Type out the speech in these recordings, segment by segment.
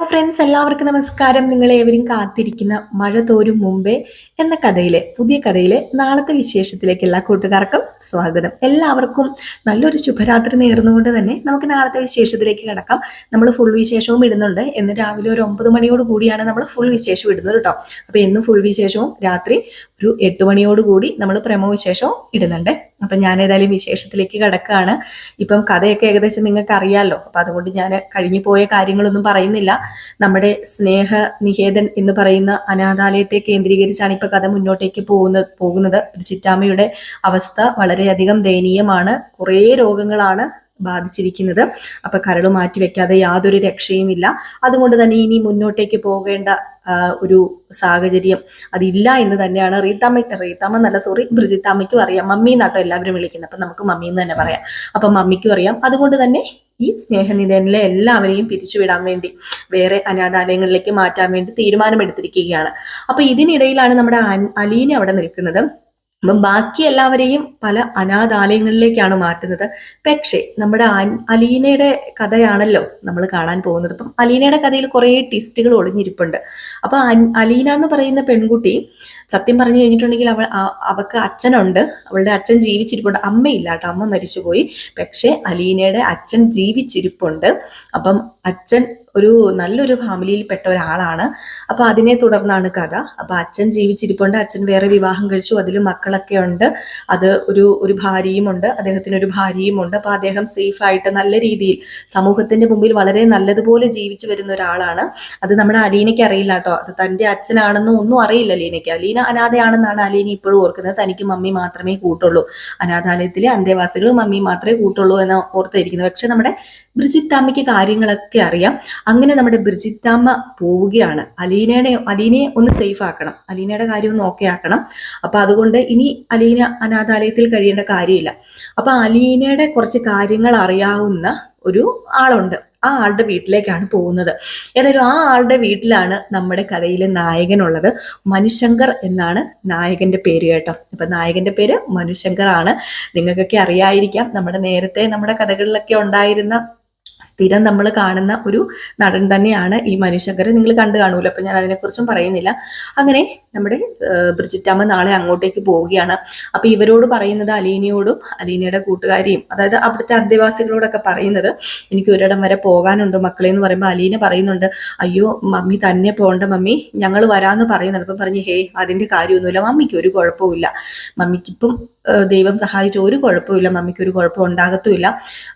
Friends എല്ലാവർക്കും നമസ്കാരം. നിങ്ങളേവരും കാത്തിരിക്കുന്ന മഴ തോരും മുമ്പേ എന്ന പുതിയ കഥയിലെ നാളത്തെ വിശേഷത്തിലേക്ക് കൂട്ടുകാർക്കും സ്വാഗതം. എല്ലാവർക്കും നല്ലൊരു ശുഭരാത്രി നേർന്നുകൊണ്ട് തന്നെ നമുക്ക് നാളത്തെ വിശേഷത്തിലേക്ക് കിടക്കാം. നമ്മൾ ഫുൾ വിശേഷവും ഇടുന്നുണ്ട്. എന്ന് രാവിലെ ഒരു 9 മണിയോട് കൂടിയാണ് നമ്മൾ ഫുൾ വിശേഷം ഇടുന്നത് കേട്ടോ. അപ്പൊ എന്നും ഫുൾ വിശേഷവും രാത്രി ഒരു 8 മണിയോട് കൂടി നമ്മൾ പ്രമോ വിശേഷവും ഇടുന്നുണ്ട്. അപ്പൊ ഞാൻ ഏതായാലും വിശേഷത്തിലേക്ക് കിടക്കുകയാണ്. ഇപ്പം കഥയൊക്കെ ഏകദേശം നിങ്ങൾക്ക് അറിയാമല്ലോ. അപ്പൊ അതുകൊണ്ട് ഞാൻ കഴിഞ്ഞു പോയ കാര്യങ്ങളൊന്നും പറയുന്നില്ല. നമ്മുടെ സ്നേഹ നികേതൻ എന്ന് പറയുന്ന അനാഥാലയത്തെ കേന്ദ്രീകരിച്ചാണ് ഇപ്പൊ കഥ മുന്നോട്ടേക്ക് പോകുന്നത്. ചിറ്റാമ്മയുടെ അവസ്ഥ വളരെയധികം ദയനീയമാണ്. കുറേ രോഗങ്ങളാണ് ബാധിച്ചിരിക്കുന്നത്. അപ്പൊ കരൾ മാറ്റി വെക്കാതെ യാതൊരു രക്ഷയുമില്ല. അതുകൊണ്ട് തന്നെ ഇനി മുന്നോട്ടേക്ക് പോകേണ്ട ഒരു സാഹചര്യം അതില്ല എന്ന് തന്നെയാണ് ബ്രിജിത്താമ്മയ്ക്കും അറിയാം. മമ്മി എന്നാട്ടോ എല്ലാവരും വിളിക്കുന്നത്. അപ്പൊ നമുക്ക് മമ്മി എന്ന് തന്നെ പറയാം. അപ്പൊ മമ്മിക്കും അറിയാം. അതുകൊണ്ട് തന്നെ ഈ സ്നേഹനിധനിലെ എല്ലാവരെയും പിരിച്ചുവിടാൻ വേണ്ടി വേറെ അനാഥാലയങ്ങളിലേക്ക് മാറ്റാൻ വേണ്ടി തീരുമാനമെടുത്തിരിക്കുകയാണ്. അപ്പൊ ഇതിനിടയിലാണ് നമ്മുടെ അലീന അവിടെ നിൽക്കുന്നത്. അപ്പം ബാക്കി എല്ലാവരെയും പല അനാഥാലയങ്ങളിലേക്കാണ് മാറ്റുന്നത്. പക്ഷേ നമ്മുടെ അലീനയുടെ കഥയാണല്ലോ നമ്മൾ കാണാൻ പോകുന്നത്. അപ്പം അലീനയുടെ കഥയിൽ കുറേ ട്വിസ്റ്റുകൾ ഒളിഞ്ഞിരിപ്പുണ്ട്. അപ്പൊ അലീന എന്ന് പറയുന്ന പെൺകുട്ടി സത്യം പറഞ്ഞു കഴിഞ്ഞിട്ടുണ്ടെങ്കിൽ അവൾക്ക് അച്ഛനുണ്ട്. അവളുടെ അച്ഛൻ ജീവിച്ചിരിപ്പുണ്ട്. അമ്മയില്ല കേട്ടോ, അമ്മ മരിച്ചുപോയി. പക്ഷെ അലീനയുടെ അച്ഛൻ ജീവിച്ചിരിപ്പുണ്ട്. അപ്പം അച്ഛൻ നല്ലൊരു ഫാമിലിയിൽപ്പെട്ട ഒരാളാണ്. അപ്പൊ അതിനെ തുടർന്നാണ് കഥ. അപ്പൊ അച്ഛൻ ജീവിച്ചിരിപ്പുണ്ട്. അച്ഛൻ വേറെ വിവാഹം കഴിച്ചു. അതിൽ മക്കളൊക്കെ ഉണ്ട്. അത് ഒരു ഭാര്യയും ഉണ്ട്. അദ്ദേഹത്തിന് ഒരു ഭാര്യയും ഉണ്ട്. അപ്പൊ അദ്ദേഹം സേഫ് ആയിട്ട് നല്ല രീതിയിൽ സമൂഹത്തിന്റെ മുമ്പിൽ വളരെ നല്ലതുപോലെ ജീവിച്ചു വരുന്ന ഒരാളാണ്. അത് നമ്മുടെ അലീനയ്ക്ക് അറിയില്ല കേട്ടോ. അത് തന്റെ അച്ഛനാണെന്നും ഒന്നും അറിയില്ല അലീനയ്ക്ക്. അലീന അനാഥയാണെന്നാണ് അലീന ഇപ്പോഴും ഓർക്കുന്നത്. തനിക്ക് മമ്മി മാത്രമേ കൂട്ടുള്ളൂ. അനാഥാലയത്തിലെ അന്തേവാസികൾ മമ്മി മാത്രമേ കൂട്ടുള്ളൂ എന്ന് ഓർത്തിരിക്കുന്നത്. പക്ഷെ നമ്മുടെ ബ്രിജിത്താമ്മയ്ക്ക് കാര്യങ്ങളൊക്കെ അറിയാം. അങ്ങനെ നമ്മുടെ ബ്രിജിത്താമ്മ പോവുകയാണ്. അലീനയെ ഒന്ന് സേഫ് ആക്കണം. അലീനയുടെ കാര്യം ഒന്ന് ഓക്കെ ആക്കണം. അപ്പൊ അതുകൊണ്ട് ഇനി അലീന അനാഥാലയത്തിൽ കഴിയേണ്ട കാര്യമില്ല. അപ്പൊ അലീനയുടെ കുറച്ച് കാര്യങ്ങൾ അറിയാവുന്ന ഒരു ആളുണ്ട്. ആ ആളുടെ വീട്ടിലേക്കാണ് പോകുന്നത്. ഏതായാലും ആ ആളുടെ വീട്ടിലാണ് നമ്മുടെ കഥയിലെ നായകനുള്ളത്. മനുശങ്കർ എന്നാണ് നായകന്റെ പേര് കേട്ടോ. അപ്പൊ നായകന്റെ പേര് മനുശങ്കർ ആണ്. നിങ്ങൾക്കൊക്കെ അറിയായിരിക്കാം. നമ്മുടെ കഥകളിലൊക്കെ ഉണ്ടായിരുന്ന സ്ഥിരം നമ്മൾ കാണുന്ന ഒരു നടൻ തന്നെയാണ് ഈ മനുശങ്കർ. നിങ്ങൾ കണ്ടു കാണൂല. അപ്പൊ ഞാൻ അതിനെക്കുറിച്ചും പറയുന്നില്ല. അങ്ങനെ നമ്മുടെ ബ്രിജിറ്റാമ്മ നാളെ അങ്ങോട്ടേക്ക് പോവുകയാണ്. അപ്പൊ ഇവരോട് പറയുന്നത് അലീനയോടും അലീനയുടെ കൂട്ടുകാരിയും, അതായത് അവിടുത്തെ അന്തേവാസികളോടൊക്കെ പറയുന്നത് എനിക്ക് ഒരിടം വരെ പോകാനുണ്ട് മക്കളെ എന്ന് പറയുമ്പോൾ അലീന പറയുന്നുണ്ട്, അയ്യോ മമ്മി തന്നെ പോകണ്ട മമ്മി, ഞങ്ങൾ വരാന്ന് പറയുന്നുണ്ട്. അപ്പം പറഞ്ഞ് ഹേ അതിന്റെ കാര്യമൊന്നുമില്ല, മമ്മിക്ക് ഒരു കുഴപ്പമില്ല, മമ്മിക്കിപ്പം ദൈവം സഹായിച്ച ഒരു കുഴപ്പമില്ല, മമ്മിക്ക് ഒരു കുഴപ്പം ഉണ്ടാകത്തുമില്ല.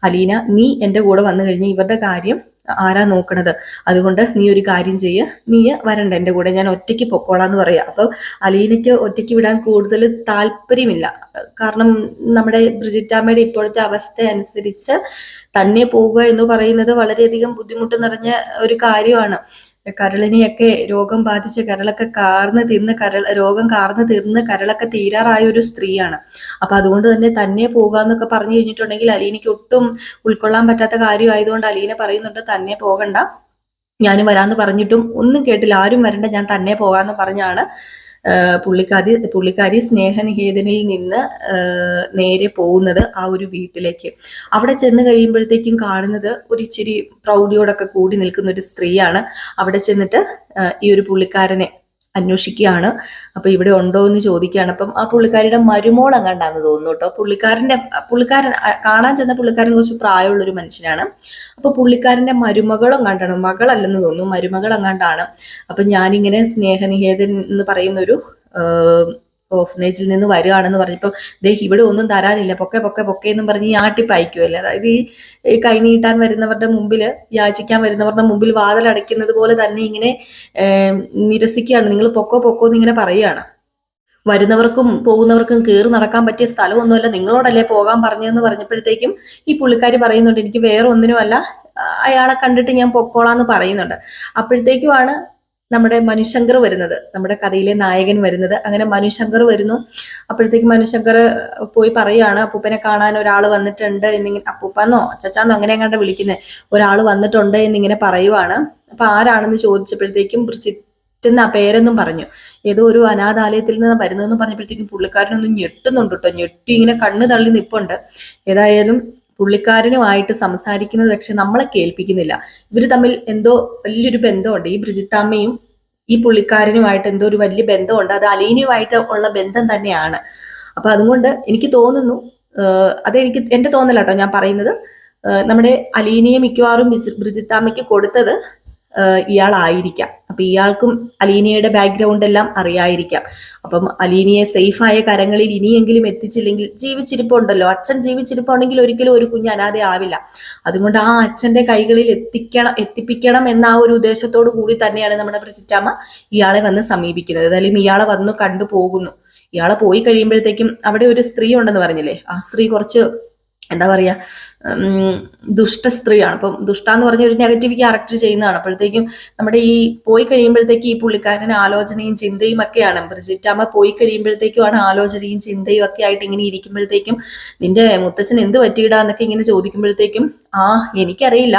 അലീന നീ എൻ്റെ കൂടെ വന്നു കഴിഞ്ഞ് ഇവരുടെ കാര്യം ആരാ നോക്കണത്? അതുകൊണ്ട് നീ ഒരു കാര്യം ചെയ്യ്, നീ വരണ്ട എൻ്റെ കൂടെ, ഞാൻ ഒറ്റയ്ക്ക് പൊക്കോളാന്ന് പറയാ. അപ്പൊ അലീനയ്ക്ക് ഒറ്റയ്ക്ക് വിടാൻ കൂടുതൽ താല്പര്യമില്ല. കാരണം നമ്മുടെ ബ്രിജിറ്റാമ്മയുടെ ഇപ്പോഴത്തെ അവസ്ഥ അനുസരിച്ച് തന്നെ പോവുക എന്ന് പറയുന്നത് വളരെയധികം ബുദ്ധിമുട്ട് നിറഞ്ഞ ഒരു കാര്യമാണ്. കരളിനെയൊക്കെ രോഗം ബാധിച്ച് കരളൊക്കെ രോഗം കാർന്ന് തീർന്ന് കരളൊക്കെ തീരാറായ ഒരു സ്ത്രീയാണ്. അപ്പൊ അതുകൊണ്ട് തന്നെ പോകാന്നൊക്കെ പറഞ്ഞു കഴിഞ്ഞിട്ടുണ്ടെങ്കിൽ അലീനയ്ക്ക് ഒട്ടും ഉൾക്കൊള്ളാൻ പറ്റാത്ത കാര്യമായതുകൊണ്ട് അലീന പറയുന്നുണ്ട് തന്നെ പോകണ്ട, ഞാൻ വരാന്ന് പറഞ്ഞിട്ടും ഒന്നും കേട്ടില്ല. ആരും വരണ്ട, ഞാൻ തന്നെ പോകാന്ന് പറഞ്ഞാണ് പുള്ളിക്കാരി സ്നേഹനികേതനിൽ നിന്ന് നേരെ പോകുന്നത് ആ ഒരു വീട്ടിലേക്ക്. അവിടെ ചെന്ന് കഴിയുമ്പോഴത്തേക്കും കാണുന്നത് ഒരു ഇച്ചിരി പ്രൗഢിയോടൊക്കെ കൂടി നിൽക്കുന്ന ഒരു സ്ത്രീയാണ്. അവിടെ ചെന്നിട്ട് ഈ ഒരു പുള്ളിക്കാരനെ അന്വേഷിക്കുകയാണ്. അപ്പൊ ഇവിടെ ഉണ്ടോ എന്ന് ചോദിക്കുകയാണ്. അപ്പം ആ പുള്ളിക്കാരിയുടെ മരുമോൾ അങ്ങാണ്ടാന്ന് തോന്നുന്നു കേട്ടോ. പുള്ളിക്കാരൻ കാണാൻ ചെന്ന പുള്ളിക്കാരൻ കുറച്ച് പ്രായമുള്ള ഒരു മനുഷ്യനാണ്. അപ്പൊ പുള്ളിക്കാരന്റെ മരുമകളും കണ്ടാണ്, മകളല്ലെന്ന് തോന്നുന്നു, മരുമകൾ അങ്ങാണ്ടാണ്. അപ്പൊ ഞാനിങ്ങനെ സ്നേഹനികേതൻ എന്ന് പറയുന്ന ഒരു ഓഫനേജിൽ നിന്ന് വരികയാണെന്ന് പറഞ്ഞപ്പോൾ ഇവിടെ ഒന്നും തരാനില്ല, പൊക്കെ എന്നും പറഞ്ഞ് ആട്ടിപ്പായിക്കുമല്ലേ. അതായത് ഈ കൈ നീട്ടാൻ വരുന്നവരുടെ മുമ്പിൽ, യാചിക്കാൻ വരുന്നവരുടെ മുമ്പിൽ വാതിലടയ്ക്കുന്നത് പോലെ തന്നെ ഇങ്ങനെ നിരസിക്കുകയാണ്. നിങ്ങൾ പൊക്കോ എന്ന് ഇങ്ങനെ പറയുകയാണ്. വരുന്നവർക്കും പോകുന്നവർക്കും കയറി നടക്കാൻ പറ്റിയ സ്ഥലമൊന്നുമല്ല, നിങ്ങളോടല്ലേ പോകാൻ പറഞ്ഞതെന്ന് പറഞ്ഞപ്പോഴത്തേക്കും ഈ പുള്ളിക്കാരി പറയുന്നുണ്ട് എനിക്ക് വേറെ ഒന്നിനുമല്ല, അയാളെ കണ്ടിട്ട് ഞാൻ പൊക്കോളാന്ന് പറയുന്നുണ്ട്. അപ്പോഴത്തേക്കുമാണ് നമ്മുടെ മനുശങ്കർ വരുന്നത്, നമ്മുടെ കഥയിലെ നായകൻ വരുന്നത്. അങ്ങനെ മനുശങ്കർ വരുന്നു. അപ്പോഴത്തേക്ക് മനുശങ്കർ പോയി പറയുകയാണ്, അപ്പൂപ്പനെ കാണാൻ ഒരാൾ വന്നിട്ടുണ്ട് എന്നിങ്ങനെ, അപ്പൂപ്പന്നോ അച്ചാച്ചാന്നോ അങ്ങനെ കണ്ട വിളിക്കുന്നത്, ഒരാൾ വന്നിട്ടുണ്ട് എന്നിങ്ങനെ പറയുവാണ്. അപ്പൊ ആരാണെന്ന് ചോദിച്ചപ്പോഴത്തേക്കും ബ്രിജിറ്റ് ആ പേരെന്നും പറഞ്ഞു. ഏതോ ഒരു അനാഥാലയത്തിൽ നിന്ന് വരുന്നതെന്ന് പറഞ്ഞപ്പോഴത്തേക്കും പുള്ളിക്കാരനൊന്നും ഞെട്ടുന്നുണ്ട് കേട്ടോ. ഞെട്ടി ഇങ്ങനെ കണ്ണ് തള്ളി നിപ്പുണ്ട്. ഏതായാലും പുള്ളിക്കാരനുമായിട്ട് സംസാരിക്കുന്നത് പക്ഷെ നമ്മളെ കേൾപ്പിക്കുന്നില്ല. ഇവർ തമ്മിൽ എന്തോ വലിയൊരു ബന്ധമുണ്ട്. ഈ ബ്രിജിത്താമ്മയും ഈ പുള്ളിക്കാരനുമായിട്ട് എന്തോ ഒരു വലിയ ബന്ധമുണ്ട്. അത് അലീനയുമായിട്ട് ഉള്ള ബന്ധം തന്നെയാണ്. അപ്പൊ അതുകൊണ്ട് എനിക്ക് തോന്നുന്നു, അതെനിക്ക് എന്റെ തോന്നലാട്ടോ ഞാൻ പറയുന്നത്, നമ്മുടെ അലീനയെ മിക്കവാറും ബ്രിജിത്താമ്മയ്ക്ക് കൊടുത്തത് ഇയാളായിരിക്കാം. അപ്പൊ ഇയാൾക്കും അലീനയുടെ ബാക്ക്ഗ്രൗണ്ട് എല്ലാം അറിയായിരിക്കാം. അപ്പം അലീനയെ സേഫായ കരങ്ങളിൽ ഇനിയെങ്കിലും എത്തിച്ചില്ലെങ്കിൽ, ജീവിച്ചിരിപ്പുണ്ടല്ലോ, അച്ഛൻ ജീവിച്ചിരിപ്പുണ്ടെങ്കിൽ ഒരിക്കലും ഒരു കുഞ്ഞ് അനാഥ ആവില്ല. അതുകൊണ്ട് ആ അച്ഛന്റെ കൈകളിൽ എത്തിപ്പിക്കണം എന്ന ആ ഒരു ഉദ്ദേശത്തോടു കൂടി തന്നെയാണ് നമ്മുടെ ബ്രിജിറ്റാമ്മ ഇയാളെ വന്ന് സമീപിക്കുന്നത്. ഏതായാലും ഇയാളെ വന്ന് കണ്ടു പോകുന്നു. ഇയാളെ പോയി കഴിയുമ്പോഴത്തേക്കും അവിടെ ഒരു സ്ത്രീ ഉണ്ടെന്ന് പറഞ്ഞില്ലേ, ആ സ്ത്രീ കുറച്ച് എന്താ പറയാ, ദുഷ്ട സ്ത്രീയാണ്. അപ്പം ദുഷ്ട എന്ന് പറഞ്ഞ ഒരു നെഗറ്റീവ് ക്യാരക്ടർ ചെയ്യുന്നതാണ്. അപ്പോഴത്തേക്കും നമ്മുടെ ഈ പോയി കഴിയുമ്പോഴത്തേക്ക് ഈ പുള്ളിക്കാരന് ആലോചനയും ചിന്തയും ഒക്കെയാണ്. ബ്രിജിറ്റാമ്മ പോയി കഴിയുമ്പോഴത്തേക്കുമാണ് ആലോചനയും ചിന്തയും ഒക്കെ ആയിട്ട് ഇങ്ങനെ ഇരിക്കുമ്പോഴത്തേക്കും, നിന്റെ മുത്തച്ഛൻ എന്ത് പറ്റിയിടാന്നൊക്കെ ഇങ്ങനെ ചോദിക്കുമ്പോഴത്തേക്കും, എനിക്കറിയില്ല,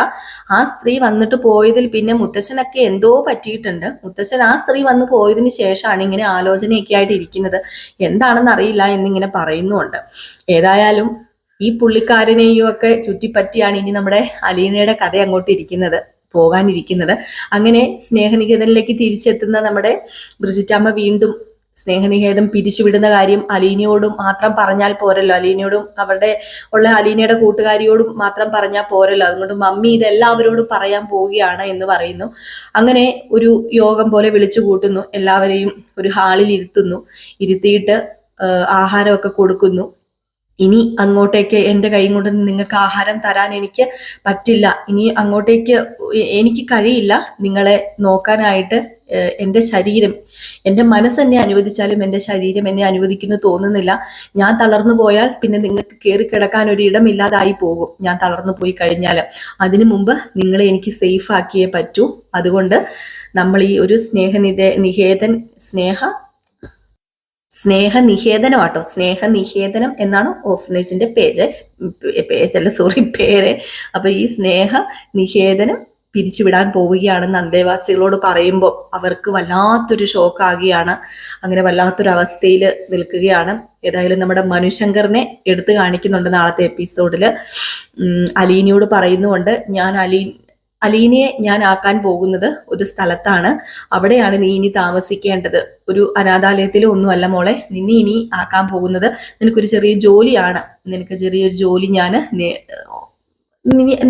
ആ സ്ത്രീ വന്നിട്ട് പോയതിൽ പിന്നെ മുത്തച്ഛനൊക്കെ എന്തോ പറ്റിയിട്ടുണ്ട്. മുത്തച്ഛൻ ആ സ്ത്രീ വന്ന് പോയതിന് ശേഷമാണ് ഇങ്ങനെ ആലോചനയൊക്കെ ആയിട്ട് ഇരിക്കുന്നത്, എന്താണെന്ന് അറിയില്ല എന്നിങ്ങനെ പറയുന്നുണ്ട്. ഏതായാലും ഈ പുള്ളിക്കാരനെയും ഒക്കെ ചുറ്റിപ്പറ്റിയാണ് ഇനി നമ്മുടെ അലീനയുടെ കഥ അങ്ങോട്ട് പോകാനിരിക്കുന്നത്. അങ്ങനെ സ്നേഹനികേതനിലേക്ക് തിരിച്ചെത്തുന്ന നമ്മുടെ ബ്രിജിറ്റാമ്മ വീണ്ടും സ്നേഹനികേതം പിരിച്ചുവിടുന്ന കാര്യം അലീനയോടും മാത്രം പറഞ്ഞാൽ പോരല്ലോ, അലീനയോടും അലീനയുടെ കൂട്ടുകാരിയോടും മാത്രം പറഞ്ഞാൽ പോരല്ലോ. അതുകൊണ്ട് മമ്മി ഇതെല്ലാവരോടും പറയാൻ പോവുകയാണ് എന്ന് പറയുന്നു. അങ്ങനെ ഒരു യോഗം പോലെ വിളിച്ചു കൂട്ടുന്നു, എല്ലാവരെയും ഒരു ഹാളിൽ ഇരുത്തിയിട്ട് ആഹാരമൊക്കെ കൊടുക്കുന്നു. ഇനി അങ്ങോട്ടേക്ക് എൻ്റെ കൈ കൊണ്ട് നിങ്ങൾക്ക് ആഹാരം തരാൻ എനിക്ക് പറ്റില്ല, ഇനി അങ്ങോട്ടേക്ക് എനിക്ക് കഴിയില്ല നിങ്ങളെ നോക്കാനായിട്ട്. എൻ്റെ ശരീരം, എൻ്റെ മനസ്സെന്നെ അനുവദിച്ചാലും എൻ്റെ ശരീരം എന്നെ അനുവദിക്കുന്നു തോന്നുന്നില്ല. ഞാൻ തളർന്നു പോയാൽ പിന്നെ നിങ്ങൾക്ക് കയറി കിടക്കാൻ ഒരു ഇടമില്ലാതായി പോകും, ഞാൻ തളർന്നു പോയി കഴിഞ്ഞാൽ. അതിനു മുമ്പ് നിങ്ങളെ എനിക്ക് സേഫ് ആക്കിയേ പറ്റൂ. അതുകൊണ്ട് നമ്മൾ ഈ ഒരു സ്നേഹനികേതനം എന്നാണ് ഓർഫനേജിന്റെ പേര്. അപ്പൊ ഈ സ്നേഹനികേതനം പിരിച്ചുവിടാൻ പോവുകയാണെന്ന് അന്തേവാസികളോട് പറയുമ്പോൾ അവർക്ക് വല്ലാത്തൊരു ഷോക്കാകുകയാണ്. അങ്ങനെ വല്ലാത്തൊരു അവസ്ഥയിൽ നിൽക്കുകയാണ്. ഏതായാലും നമ്മുടെ മനുശങ്കറിനെ എടുത്തു കാണിക്കുന്നുണ്ട് നാളത്തെ എപ്പിസോഡില്. അലീനയോട് പറയുന്നുണ്ട്, അലീനയെ ഞാൻ ആക്കാൻ പോകുന്നത് ഒരു സ്ഥലത്താണ്, അവിടെയാണ് നീ ഇനി താമസിക്കേണ്ടത്. ഒരു അനാഥാലയത്തിലും ഒന്നുമല്ല മോളെ, നിന്നെ ഇനി ആക്കാൻ പോകുന്നത് നിനക്കൊരു ചെറിയൊരു ജോലി ഞാൻ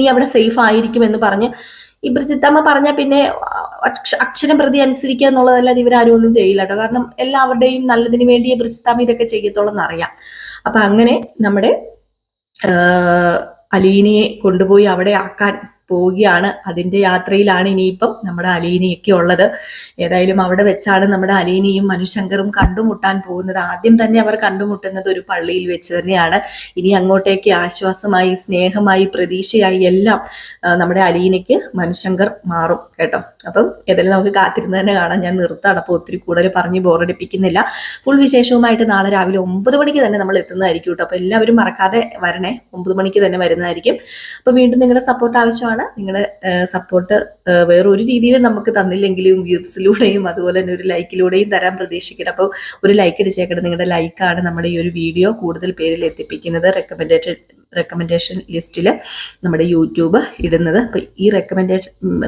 നീ അവിടെ സേഫ് ആയിരിക്കും എന്ന് പറഞ്ഞ് ഈ ബ്രിജിത്തമ്മ പറഞ്ഞാൽ പിന്നെ അക്ഷരം പ്രതി അനുസരിക്കുക എന്നുള്ളതല്ലാതെ ഇവരാരും ഒന്നും ചെയ്യില്ല കേട്ടോ. കാരണം എല്ലാവരുടെയും നല്ലതിന് വേണ്ടിയേ ബ്രിജിത്തമ്മ ഇതൊക്കെ ചെയ്യത്തുള്ളൂ എന്നറിയാം. അപ്പൊ അങ്ങനെ നമ്മുടെ അലീനയെ കൊണ്ടുപോയി അവിടെ ആക്കാൻ പോവുകയാണ്. അതിന്റെ യാത്രയിലാണ് ഇനിയിപ്പം നമ്മുടെ അലീനയൊക്കെ ഉള്ളത്. ഏതായാലും അവിടെ വെച്ചാണ് നമ്മുടെ അലീനയും മനുശങ്കറും കണ്ടുമുട്ടാൻ പോകുന്നത്. ആദ്യം തന്നെ അവർ കണ്ടുമുട്ടുന്നത് ഒരു പള്ളിയിൽ വെച്ച് തന്നെയാണ്. ഇനി അങ്ങോട്ടേക്ക് ആശ്വാസമായി, സ്നേഹമായി, പ്രതീക്ഷയായി എല്ലാം നമ്മുടെ അലീനയ്ക്ക് മനുശങ്കർ മാറും കേട്ടോ. അപ്പം ഏതായാലും നമുക്ക് കാത്തിരുന്ന് തന്നെ കാണാം. ഞാൻ നിർത്താണ്, അപ്പോൾ ഒത്തിരി കൂടുതൽ പറഞ്ഞ് ബോറടിപ്പിക്കുന്നില്ല. ഫുൾ വിശേഷവുമായിട്ട് നാളെ രാവിലെ 9 മണിക്ക് തന്നെ നമ്മൾ എത്തുന്നതായിരിക്കും കേട്ടോ. അപ്പൊ എല്ലാവരും മറക്കാതെ വരണേ, 9 മണിക്ക് തന്നെ വരുന്നതായിരിക്കും. അപ്പൊ വീണ്ടും നിങ്ങളുടെ സപ്പോർട്ട് ആവശ്യമാണ്. നിങ്ങളുടെ സപ്പോർട്ട് വേറൊരു രീതിയിലും നമുക്ക് തന്നില്ലെങ്കിലും വ്യൂസിലൂടെയും അതുപോലെ തന്നെ ഒരു ലൈക്കിലൂടെയും തരാൻ പ്രതീക്ഷിക്കണം. അപ്പോൾ ഒരു ലൈക്ക് അടിച്ചേക്കണം. നിങ്ങളുടെ ലൈക്കാണ് നമ്മുടെ ഈ ഒരു വീഡിയോ കൂടുതൽ പേരിൽ എത്തിപ്പിക്കുന്നത്. റെക്കമെൻഡേഷൻ ലിസ്റ്റിൽ നമ്മുടെ യൂട്യൂബ് ഇടുന്നത്. അപ്പോൾ ഈ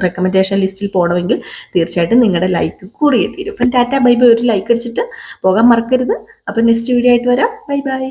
റെക്കമെൻഡേഷൻ ലിസ്റ്റിൽ പോകണമെങ്കിൽ തീർച്ചയായിട്ടും നിങ്ങളുടെ ലൈക്ക് കൂടിയേ തീരും. അപ്പം ടാറ്റ ബൈ ബൈ. ഒരു ലൈക്ക് അടിച്ചിട്ട് പോകാൻ മറക്കരുത്. അപ്പം നെക്സ്റ്റ് വീഡിയോ ആയിട്ട് വരാം. Bye bye.